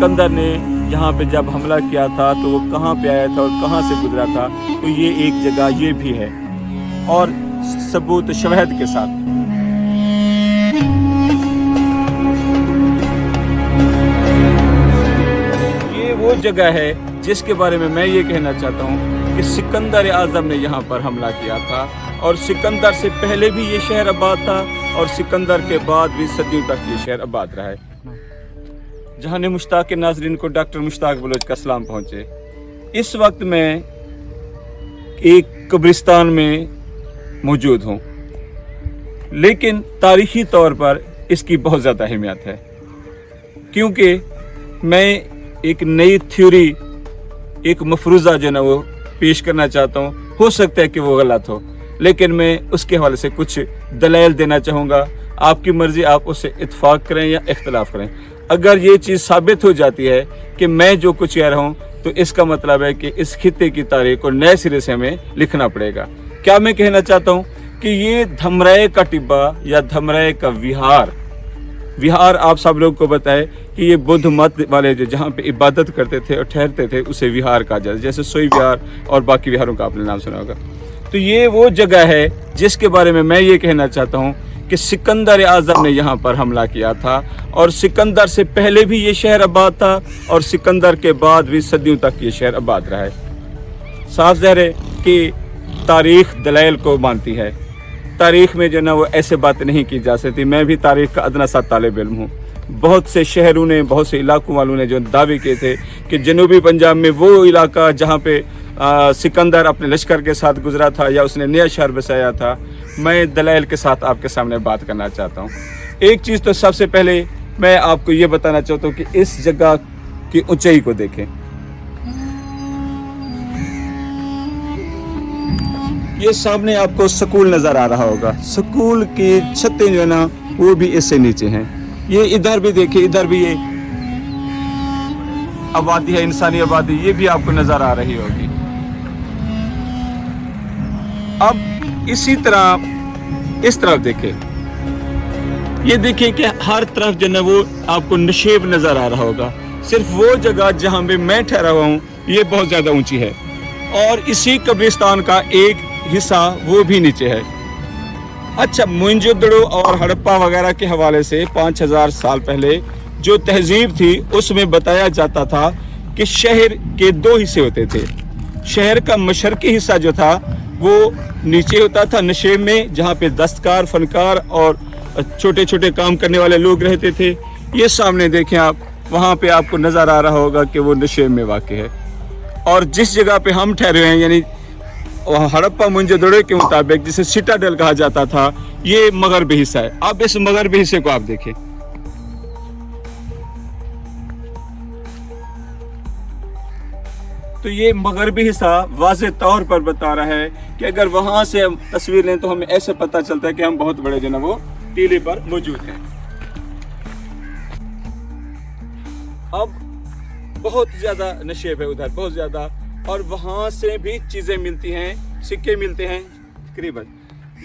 सिकंदर ने यहाँ पे जब हमला किया था तो वो कहाँ पे आया था और कहाँ से गुजरा था, तो ये एक जगह ये भी है और सबूत शवाहिद के साथ। ये वो जगह है जिसके बारे में मैं ये कहना चाहता हूँ कि सिकंदर आज़म ने यहाँ पर हमला किया था और सिकंदर से पहले भी ये शहर आबाद था और सिकंदर के बाद भी सदियों तक ये शहर आबाद रहा है। जहान मुश्ताक के नाजरीन को डॉक्टर मुश्ताक बलोच का सलाम पहुँचे। इस वक्त मैं एक कब्रिस्तान में मौजूद हूँ, लेकिन तारीखी तौर पर इसकी बहुत ज़्यादा अहमियत है, क्योंकि मैं एक नई थ्योरी, एक मफरूज़ा जो ना वो पेश करना चाहता हूँ। हो सकता है कि वो गलत हो, लेकिन मैं उसके हवाले से कुछ दलाइल देना चाहूँगा। आपकी मर्ज़ी, आप उससे इत्फाक करें या इख्तलाफ करें। अगर ये चीज़ साबित हो जाती है कि मैं जो कुछ कह रहा हूँ, तो इसका मतलब है कि इस खित्ते की तारीख को नए सिरे से हमें लिखना पड़ेगा। क्या मैं कहना चाहता हूँ कि ये धमराए का टिब्बा या धमराए का विहार आप सब लोग को बताए कि ये बुद्ध मत वाले जो जहाँ पे इबादत करते थे और ठहरते थे, उसे विहार कहा जाता है। जैसे सोई विहार और बाकी विहारों का आपने नाम सुना होगा। तो ये वो जगह है जिसके बारे में मैं ये कहना चाहता हूँ कि सिकंदर आज़म ने यहाँ पर हमला किया था और सिकंदर से पहले भी ये शहर आबाद था और सिकंदर के बाद भी सदियों तक ये शहर आबाद रहा है। साफ ज़ाहिर है कि तारीख़ दलाइल को मानती है। तारीख़ में जो ना वो ऐसे बातें नहीं की जा सकती। मैं भी तारीख़ का अदना सा तालिब इल्म हूँ। बहुत से शहरों ने, बहुत से इलाकों वालों ने जो दावे किए थे कि जनूबी पंजाब में वो इलाका जहाँ पे सिकंदर अपने लश्कर के साथ गुजरा था या उसने नया शहर बसाया था, मैं दलाइल के साथ आपके सामने बात करना चाहता हूँ। एक चीज़ तो सबसे पहले मैं आपको ये बताना चाहता हूँ कि इस जगह की ऊंचाई को देखें। ये सामने आपको स्कूल नज़र आ रहा होगा। स्कूल की छतें जो है ना वो भी इससे नीचे हैं। ये इधर भी देखिए, इधर भी ये आबादी है, इंसानी आबादी, ये भी आपको नज़र आ रही होगी। अब इसी तरह इस तरफ देखें, ये देखिए कि हर तरफ जो है वो आपको नशेब नज़र आ रहा होगा। सिर्फ वो जगह जहाँ पे मैं ठहरा हुआ हूँ ये बहुत ज़्यादा ऊंची है और इसी कब्रिस्तान का एक हिस्सा वो भी नीचे है। अच्छा, मोहनजोदड़ो और हड़प्पा वगैरह के हवाले से 5000 साल पहले जो तहजीब थी उसमें बताया जाता था कि शहर के 2 हिस्से होते थे। शहर का मशरकी हिस्सा जो था वो नीचे होता था नशेब में, जहाँ पे दस्तकार, फनकार और छोटे छोटे काम करने वाले लोग रहते थे। ये सामने देखें आप, वहाँ पे आपको नज़र आ रहा होगा कि वो नशेब में वाक़ई है। और जिस जगह पे हम ठहरे हैं, यानी हड़प्पा मोहनजोदड़ो के मुताबिक जिसे सिटाडेल कहा जाता था, ये मगरबी हिस्सा है। अब इस मगरबी हिस्से को आप देखें, तो ये मगरबी हिस्सा वाज़े तौर पर बता रहा है कि अगर वहां से हम तस्वीर लें तो हमें ऐसे पता चलता है कि हम बहुत बड़े जो ना वो टीले पर मौजूद हैं। अब बहुत ज्यादा नशेब है उधर, बहुत ज्यादा, और वहां से भी चीजें मिलती हैं, सिक्के मिलते हैं तकरीबन,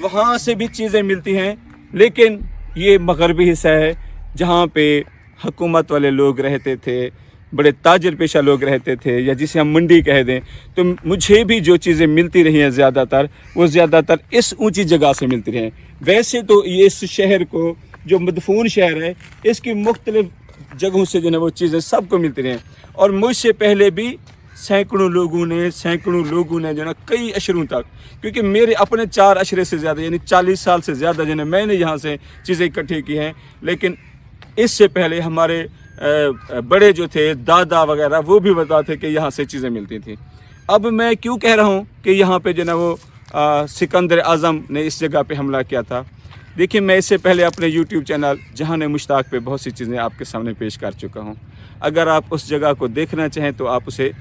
वहां से भी चीजें मिलती हैं। लेकिन ये मगरबी हिस्सा है जहाँ पे हुकूमत वाले लोग रहते थे, बड़े ताजर पेशा लोग रहते थे, या जिसे हम मंडी कह दें। तो मुझे भी जो चीज़ें मिलती रही हैं ज़्यादातर, वो ज़्यादातर इस ऊंची जगह से मिलती रही हैं। वैसे तो ये इस शहर को, जो मदफून शहर है, इसकी मुख्तलिफ जगहों से जो है वो चीज़ें सबको मिलती रही हैं। और मुझसे पहले भी सैकड़ों लोगों ने जो है कई अशरों तक, क्योंकि मेरे अपने 4 अशरे से ज़्यादा, यानी 40 साल से ज़्यादा जो है मैंने यहाँ से चीज़ें इकट्ठी की हैं। लेकिन इससे पहले हमारे बड़े जो थे, दादा वगैरह, वो भी बताते कि यहाँ से चीज़ें मिलती थी। अब मैं क्यों कह रहा हूँ कि यहाँ पे जो ना वो सिकंदर आज़म ने इस जगह पे हमला किया था। देखिए, मैं इससे पहले अपने YouTube चैनल जहान मुश्ताक पे बहुत सी चीज़ें आपके सामने पेश कर चुका हूँ। अगर आप उस जगह को देखना चाहें तो आप उसे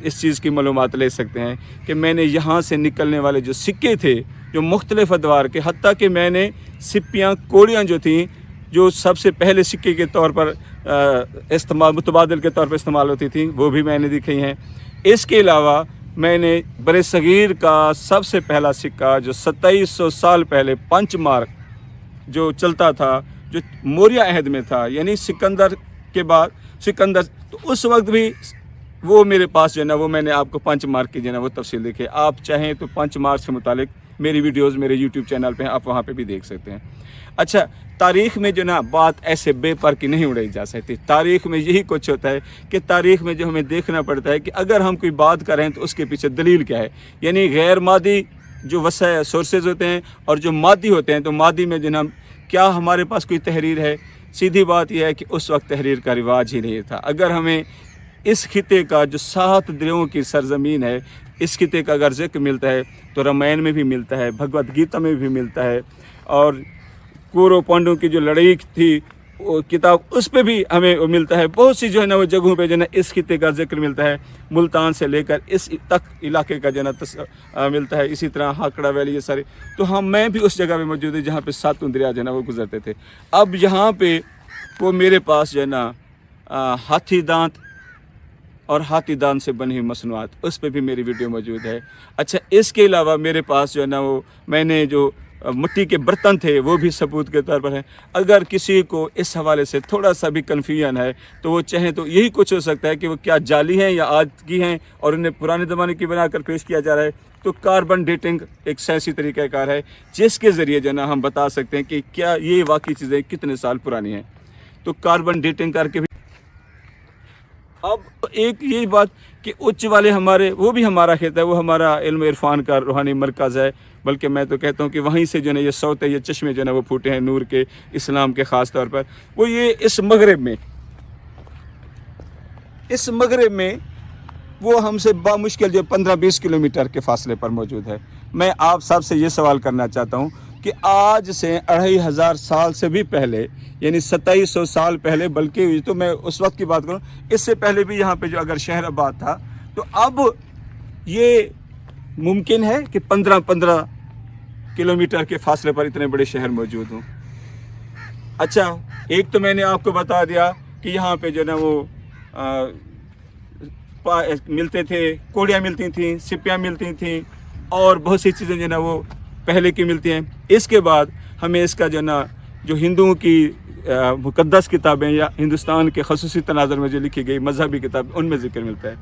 इस चीज़ की मालूमात ले सकते हैं कि मैंने यहाँ से निकलने वाले जो सिक्के थे, जो मुख्तलिफ़ अदवार के, हत्ता कि मैंने सिप्पियाँ, कोड़ियाँ जो थीं, जो सबसे पहले सिक्के के तौर पर इस्तेमाल, मुतबादिल के तौर पर इस्तेमाल होती थी, वो भी मैंने दिखाई हैं। इसके अलावा मैंने बरे सगीर का सबसे पहला सिक्का जो 2700 साल पहले पंच मार्क जो चलता था, जो मौर्य अहद में था, यानी सिकंदर के बाद, सिकंदर तो उस वक्त भी वो मेरे पास जो है ना वो मैंने आपको 5 मार्च की जो है ना वो तफसील देखी। आप चाहें तो 5 मार्च के मुतालिक मेरी वीडियोस मेरे यूट्यूब चैनल पे हैं, आप वहाँ पे भी देख सकते हैं। अच्छा, तारीख़ में जो ना बात ऐसे बेपर की नहीं उड़ाई जा सकती। तारीख़ में यही कुछ होता है कि तारीख़ में जो हमें देखना पड़ता है कि अगर हम कोई बात करें तो उसके पीछे दलील क्या है। यानी गैर मादी जो वसाइल सोर्सेज होते हैं और जो मादी होते हैं, तो मादी में जो ना क्या हमारे पास कोई तहरीर है। सीधी बात यह है कि उस वक्त तहरीर का रिवाज ही नहीं था। अगर हमें इस खिते का जो 7 दरियाओं की सरजमीन है, इस खिते का अगर जिक्र मिलता है तो रामायण में भी मिलता है, भगवत गीता में भी मिलता है, और कौरव पांडवों की जो लड़ाई थी वो किताब उस पे भी हमें वो मिलता है। बहुत सी जो है ना वो जगहों पे जो है ना इस खिते का जिक्र मिलता है। मुल्तान से लेकर इस तक इलाके का जो है ना मिलता है। इसी तरह हाकड़ा वैली, ये सारे। तो मैं भी उस जगह पे मौजूद है जहाँ पे 7 दरिया जो है ना वो गुजरते थे। अब यहाँ पे वो मेरे पास जो है ना हाथी दांत और हाथी दांत से बनी हुई मसनूआत, उस पर भी मेरी वीडियो मौजूद है। अच्छा, इसके अलावा मेरे पास जो है ना वो मैंने जो मिट्टी के बर्तन थे वो भी सबूत के तौर पर हैं। अगर किसी को इस हवाले से थोड़ा सा भी कन्फ्यूजन है तो वो चाहें तो यही कुछ हो सकता है कि वो क्या जाली हैं या आज की हैं और उन्हें पुराने ज़माने की बनाकर पेश किया जा रहा है। तो कार्बन डेटिंग एक साइंसी तरीक़ाकार है जिसके ज़रिए जो है ना हम बता सकते हैं कि क्या ये वाकई चीज़ें कितने साल पुरानी हैं। तो कार्बन डेटिंग करके भी अब एक यही बात कि उच्च वाले हमारे वो भी हमारा खेत है, वो हमारा इल्म इरफान का रूहानी मरकज़ है। बल्कि मैं तो कहता हूँ कि वहीं से जो है ये सौते ये चश्मे जो है ना वो फूटे हैं नूर के, इस्लाम के ख़ास तौर पर। वो ये इस मगरब में वो हमसे बामुश्किल जो 15-20 किलोमीटर के फासले पर मौजूद है। मैं आप सबसे ये सवाल करना चाहता हूँ कि आज से 2500 साल से भी पहले, यानी 2700 साल पहले, बल्कि तो मैं उस वक्त की बात करूं, इससे पहले भी यहाँ पे जो अगर शहर आबाद था, तो अब ये मुमकिन है कि 15-15 किलोमीटर के फासले पर इतने बड़े शहर मौजूद हों। अच्छा, एक तो मैंने आपको बता दिया कि यहाँ पे जो ना वो मिलते थे, कोड़ियाँ मिलती थीं, सिपियाँ मिलती थीं और बहुत सी चीज़ें जो ना वो पहले की मिलती हैं। इसके बाद हमें इसका जो ना जो हिंदुओं की मुक़द्दस किताबें या हिंदुस्तान के ख़ुसूसी तनाज़ुर में जो लिखी गई मजहबी किताब, उनमें ज़िक्र मिलता है।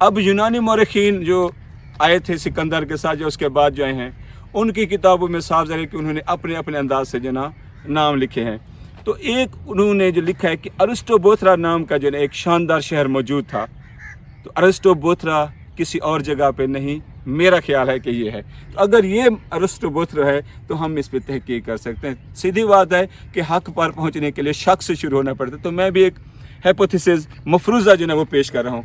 अब यूनानी मौरख़ीन जो आए थे सिकंदर के साथ, जो उसके बाद जो आए हैं, उनकी किताबों में साफ ज़ाहिर है कि उन्होंने अपने अपने अंदाज से जो ना नाम लिखे हैं। तो एक उन्होंने जो लिखा है कि अरिस्टोबोथरा नाम का जो ना एक शानदार शहर मौजूद था। तो अरिस्टोबोथरा किसी और जगह पे नहीं, मेरा ख्याल है कि ये है। तो अगर ये अरिस्टोबोथरा है तो हम इस पर तहकीक कर सकते हैं। सीधी बात है कि हक़ पर पहुंचने के लिए शक से शुरू होना पड़ता है। तो मैं भी एक हाइपोथेसिस, मफरूज़ा जो है वो पेश कर रहा हूँ।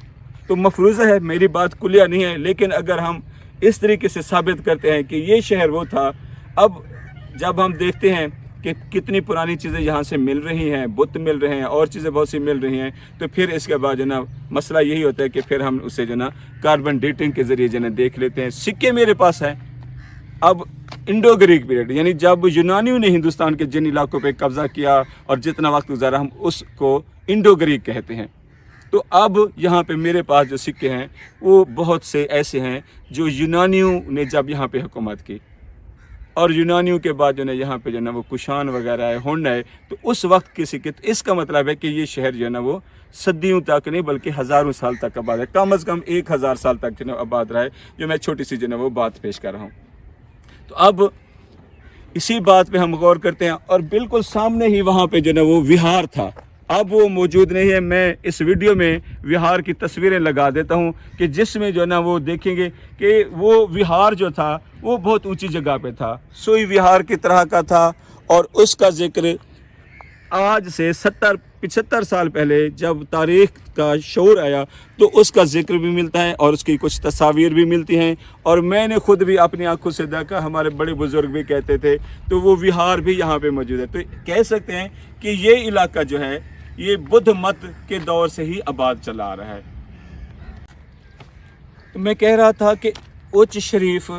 तो मफरूज़ा है, मेरी बात कुलिया नहीं है, लेकिन अगर हम इस तरीके से साबित करते हैं कि ये शहर वो था, अब जब हम देखते हैं कि कितनी पुरानी चीज़ें यहाँ से मिल रही हैं, बुत मिल रहे हैं और चीज़ें बहुत सी मिल रही हैं, तो फिर इसके बाद जो ना मसला यही होता है कि फिर हम उसे जो ना कार्बन डेटिंग के ज़रिए जो ना देख लेते हैं। सिक्के मेरे पास हैं। अब इंडो ग्रीक पीरियड, यानी जब यूनानियों ने हिंदुस्तान के जिन इलाकों पे कब्ज़ा किया और जितना वक्त गुजारा, हम उसको इंडो ग्रीक कहते हैं। तो अब यहाँ पे मेरे पास जो सिक्के हैं वो बहुत से ऐसे हैं जो यूनानियों ने जब यहाँ पे हुकूमत की, और यूनानियों के बाद जो है यहाँ पे जो है ना वो कुशान वगैरह है, हुंड है, तो उस वक्त के सिक्के। तो इसका मतलब है कि ये शहर जो है ना वो सदियों तक नहीं बल्कि हज़ारों साल तक आबाद है। कम अज़ कम 1000 साल तक जो है आबाद रहा है, जो मैं छोटी सी जो है वो बात पेश कर रहा हूँ। तो अब इसी बात पे हम गौर करते हैं, और बिल्कुल सामने ही वहाँ पे जो है वो विहार था। अब वो मौजूद नहीं है। मैं इस वीडियो में विहार की तस्वीरें लगा देता हूँ कि जिसमें जो है ना वो देखेंगे कि वो विहार जो था वो बहुत ऊंची जगह पे था, सोई विहार की तरह का था। और उसका जिक्र आज से 70-75 साल पहले जब तारीख़ का शोर आया तो उसका जिक्र भी मिलता है और उसकी कुछ तस्वीर भी मिलती हैं। और मैंने खुद भी अपनी आंखों से देखा, हमारे बड़े बुजुर्ग भी कहते थे। तो वो विहार भी यहाँ पे मौजूद है। तो कह सकते हैं कि ये इलाका जो है ये बुद्ध मत के दौर से ही आबाद चला आ रहा है। तो मैं कह रहा था कि उच्च शरीफ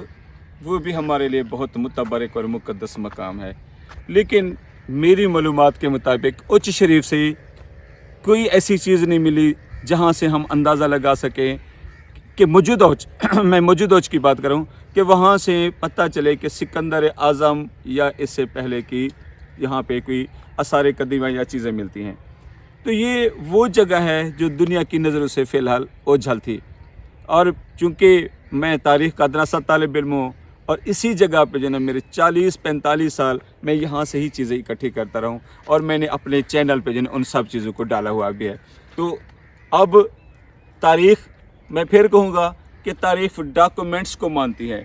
वो भी हमारे लिए बहुत मुतबरक और मुक़द्दस मकाम है, लेकिन मेरी मालूमात के मुताबिक उच्च शरीफ से कोई ऐसी चीज़ नहीं मिली जहाँ से हम अंदाज़ा लगा सकें कि मौजूदा उच्च मैं मौजूदा उच्च की बात करूँ कि वहाँ से पता चले कि सिकंदर आज़म या इससे पहले की यहाँ पे कोई आसार कदीमा या चीज़ें मिलती हैं। तो ये वो जगह है जो दुनिया की नज़रों से फ़िलहाल ओझल थी। और चूँकि मैं तारीख़ का अदना सा तालिब इल्म हूँ और इसी जगह पे जो है मेरे 40-45 साल मैं यहाँ से ही चीज़ें इकट्ठी करता रहा हूँ और मैंने अपने चैनल पे जो है उन सब चीज़ों को डाला हुआ भी है। तो अब तारीख़, मैं फिर कहूँगा कि तारीख़ डॉक्यूमेंट्स को मानती है।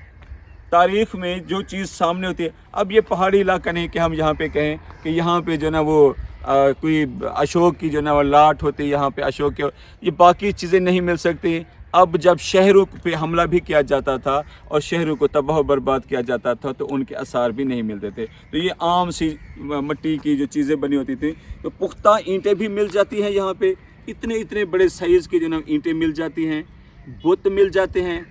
तारीख़ में जो चीज़ सामने होती है, अब ये पहाड़ी इलाका नहीं कि हम यहाँ पे कहें कि यहाँ पे जो ना वो कोई अशोक की जो ना वो लाट होती है, यहाँ पे अशोक के, ये बाकी चीज़ें नहीं मिल सकती। अब जब शहरों पे हमला भी किया जाता था और शहरों को तबाह बर्बाद किया जाता था तो उनके आसार भी नहीं मिलते थे। तो ये आम सी मिट्टी की जो चीज़ें बनी होती थी, तो पुख्ता ईंटें भी मिल जाती हैं यहाँ पे, इतने इतने बड़े साइज़ की जो ना ईंटें मिल जाती हैं, बुत मिल जाते हैं,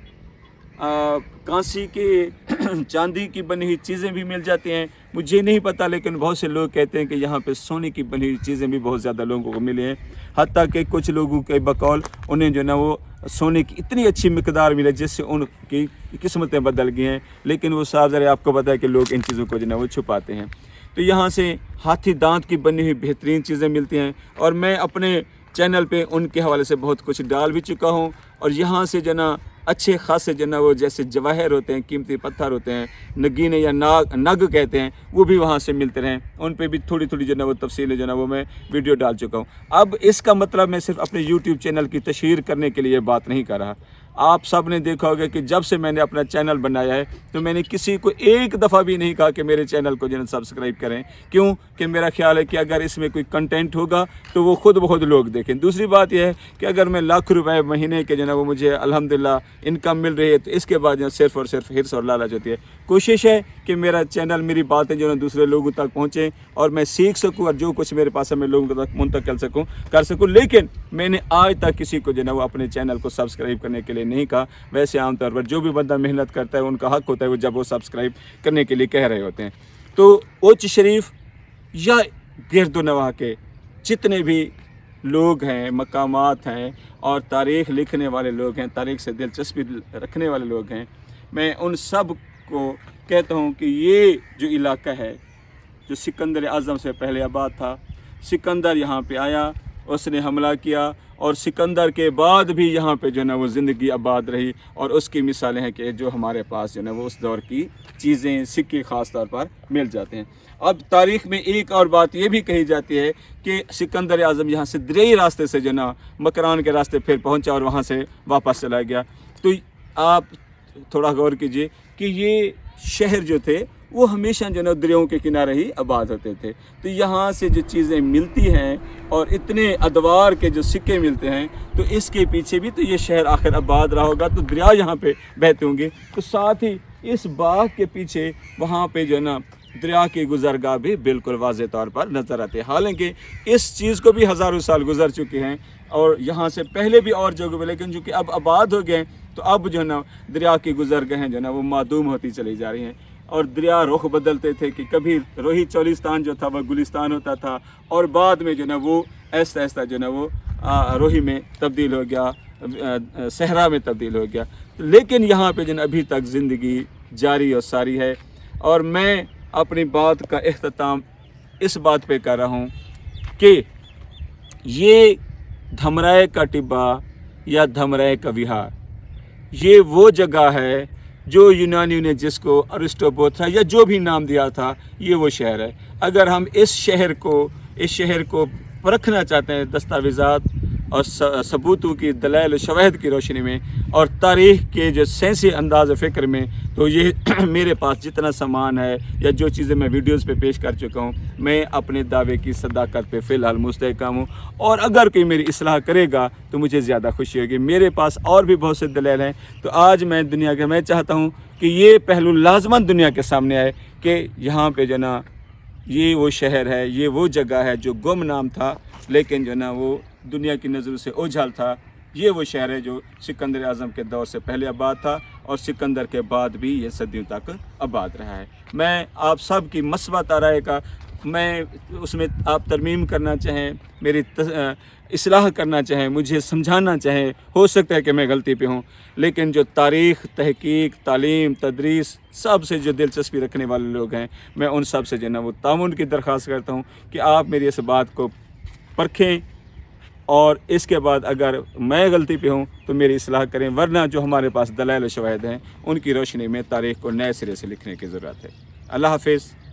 कांसी के चांदी की बनी हुई चीज़ें भी मिल जाती हैं। मुझे नहीं पता, लेकिन बहुत से लोग कहते हैं कि यहाँ पे सोने की बनी हुई चीज़ें भी बहुत ज़्यादा लोगों को मिली हैं। हत्ता कि कुछ लोगों के बकौल उन्हें जो ना वो सोने की इतनी अच्छी मिकदार मिले जिससे उनकी किस्मतें बदल गई हैं, लेकिन वो साफ ज़रा आपको पता है कि लोग इन चीज़ों को जो ना वो छुपाते हैं। तो यहाँ से हाथी दांत की बनी हुई बेहतरीन चीज़ें मिलती हैं और मैं अपने चैनल पे उनके हवाले से बहुत कुछ डाल भी चुका हूँ। और यहाँ से जो ना अच्छे खासे जो ना वो जैसे जवाहर होते हैं, कीमती पत्थर होते हैं, नगीने या नग कहते हैं, वो भी वहाँ से मिलते रहें। उन पे भी थोड़ी थोड़ी जो ना वो तफसीलें जो ना वो मैं वीडियो डाल चुका हूँ। अब इसका मतलब मैं सिर्फ अपने यूट्यूब चैनल की तशहीर करने के लिए बात नहीं कर रहा। आप सब ने देखा होगा कि जब से मैंने अपना चैनल बनाया है तो मैंने किसी को एक दफ़ा भी नहीं कहा कि मेरे चैनल को जो है सब्सक्राइब करें। क्यों कि मेरा ख्याल है कि अगर इसमें कोई कंटेंट होगा तो वो खुद ब खुद लोग देखें। दूसरी बात यह है कि अगर मैं लाख रुपए महीने के जो है वो मुझे अल्हम्दुलिल्लाह इनकम मिल रही है तो इसके बाद जो सिर्फ और सिर्फ हिर्स और लालच होती है। कोशिश है कि मेरा चैनल, मेरी बातें जो है दूसरे लोगों तक पहुँचें और मैं सीख सकूँ और जो कुछ मेरे पास है मैं लोगों तक मुंतकिल कर सकूँ। लेकिन मैंने आज तक किसी को जो है वो अपने चैनल को सब्सक्राइब करने के लिए नहीं कहा। वैसे आमतौर पर जो भी बंदा मेहनत करता है उनका हक होता है वो जब वो सब्सक्राइब करने के लिए कह रहे होते हैं। तो उच्च शरीफ या गिरदोनवा के जितने भी लोग हैं, मकामात हैं और तारीख़ लिखने वाले लोग हैं, तारीख़ से दिलचस्पी रखने वाले लोग हैं, मैं उन सब को कहता हूँ कि ये जो इलाका है जो सिकंदर आज़म से पहले आबाद था, सिकंदर यहाँ पे आया, उसने हमला किया और सिकंदर के बाद भी यहाँ पे जो है ना वो ज़िंदगी आबाद रही। और उसकी मिसालें हैं कि जो हमारे पास जो है ना वो उस दौर की चीज़ें, सिक्के ख़ास तौर पर मिल जाते हैं। अब तारीख़ में एक और बात ये भी कही जाती है कि सिकंदर आज़म यहाँ से दरियाई रास्ते से जो ना मकरान के रास्ते फिर पहुँचा और वहाँ से वापस चला गया। तो आप थोड़ा गौर कीजिए कि ये शहर जो थे वो हमेशा जो ना दरियाओं के किनारे ही आबाद होते थे। तो यहाँ से जो चीज़ें मिलती हैं और इतने अदवार के जो सिक्के मिलते हैं, तो इसके पीछे भी तो ये शहर आखिर आबाद रहा होगा। तो दरिया यहाँ पे बहते होंगे, तो साथ ही इस बाग के पीछे वहाँ पे जो है ना दरिया की गुज़रगाह भी बिल्कुल वाज़े तौर पर नज़र आते हैं। हालांकि इस चीज़ को भी हज़ारों साल गुजर चुके हैं और यहाँ से पहले भी और जगह पे, लेकिन चूँकि अब आबाद हो गए तो अब जो है ना दरिया की गुज़रगाहें जो है ना वो मादूम होती चली जा रही हैं। और दरिया रुख बदलते थे कि कभी रोही चौलिस्तान जो था वह गुलिस्तान होता था और बाद में जो ना वो ऐसा ऐसा जो ना वो रोही में तब्दील हो गया, सहरा में तब्दील हो गया। लेकिन यहाँ पे जो ना अभी तक ज़िंदगी जारी और सारी है। और मैं अपनी बात का इख्तिताम इस बात पे कर रहा हूँ कि ये धमराए का टिब्बा या धमराए का विहार, ये वो जगह है जो यूनानियों ने जिसको अरिस्टोपोथा या जो भी नाम दिया था, ये वो शहर है। अगर हम इस शहर को परखना चाहते हैं दस्तावेज़ात और सबूतों की दलाइल और शवाहिद की रोशनी में और तारीख़ के जो सेंसी अंदाज़ फ़िक्र में, तो ये मेरे पास जितना सामान है या जो चीज़ें मैं वीडियोस पे पेश कर चुका हूँ, मैं अपने दावे की सदाकत पे फ़िलहाल मुस्तहकम हूँ। और अगर कोई मेरी इस्लाह करेगा तो मुझे ज़्यादा खुशी होगी। मेरे पास और भी बहुत से दलाइल हैं। तो आज मैं चाहता हूँ कि ये पहलू लाजमन दुनिया के सामने आए कि यहाँ पर जो ना ये वो शहर है, ये वो जगह है जो गुमनाम था लेकिन जो ना वो दुनिया की नज़रों से ओझल था। ये वो शहर है जो सिकंदर आज़म के दौर से पहले आबाद था और सिकंदर के बाद भी ये सदियों तक आबाद रहा है। मैं आप सब की मस्बत आराय का, मैं उसमें आप तरमीम करना चाहें, मेरी इस्लाह करना चाहें, मुझे समझाना चाहें, हो सकता है कि मैं गलती पे हूँ, लेकिन जो तारीख़, तहकीक, तालीम, तदरीस सब से जो दिलचस्पी रखने वाले लोग हैं, मैं उन सब से जो है ना वो ताउन की दरख्वास्त करता हूँ कि आप मेरी इस बात को परखें اور اس کے بعد اگر میں غلطی پہ ہوں تو میری اصلاح کریں، ورنہ جو ہمارے پاس دلائل و شواہد ہیں ان کی روشنی میں تاریخ کو نئے سرے سے لکھنے کی ضرورت ہے۔ اللہ حافظ۔